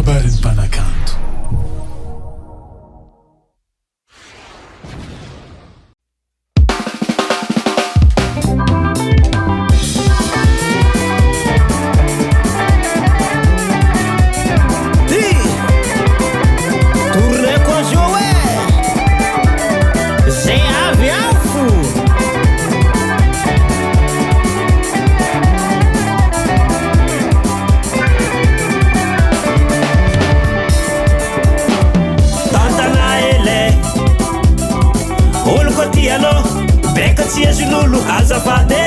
kabarin'ny mpanakanto. Lulu azafade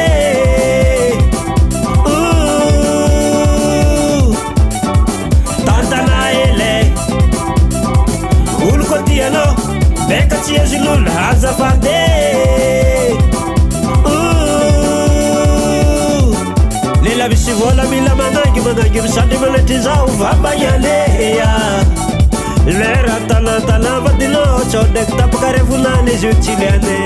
tantana ele olo kotiano beka tsiazy lulu azafade lela misy vola mila manangy misady manatry zao vambagnaleya lera tanantana vadilo tsodek tapakare volany izy io tsy liane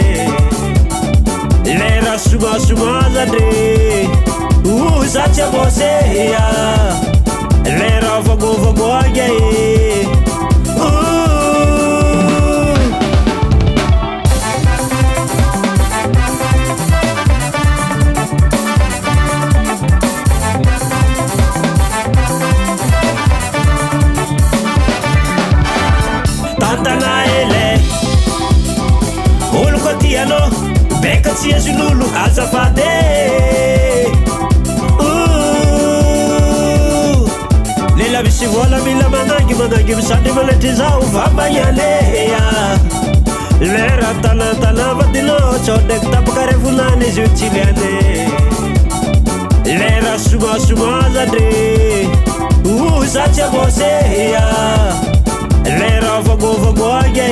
lera sumasadre satya boseya lera vagovagoaga tantana ele olo kotiano beka tsiazy lulu azafade lela misy vola mila manangy misady manatry zao vambagnaleya lera tanantana vadilo tsodek tapakare volany izy io tsy liane lera sumasadre satya boseya lera vagovagoaga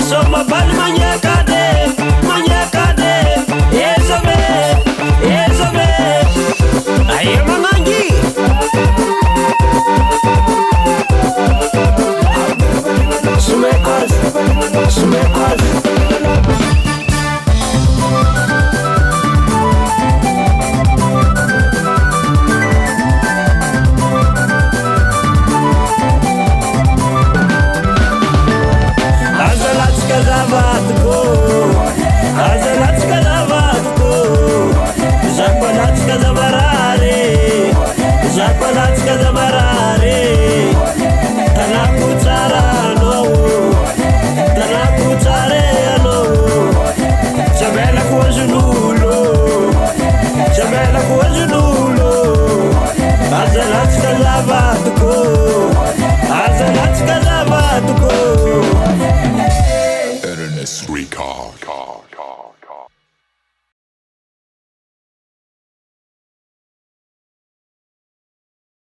Soma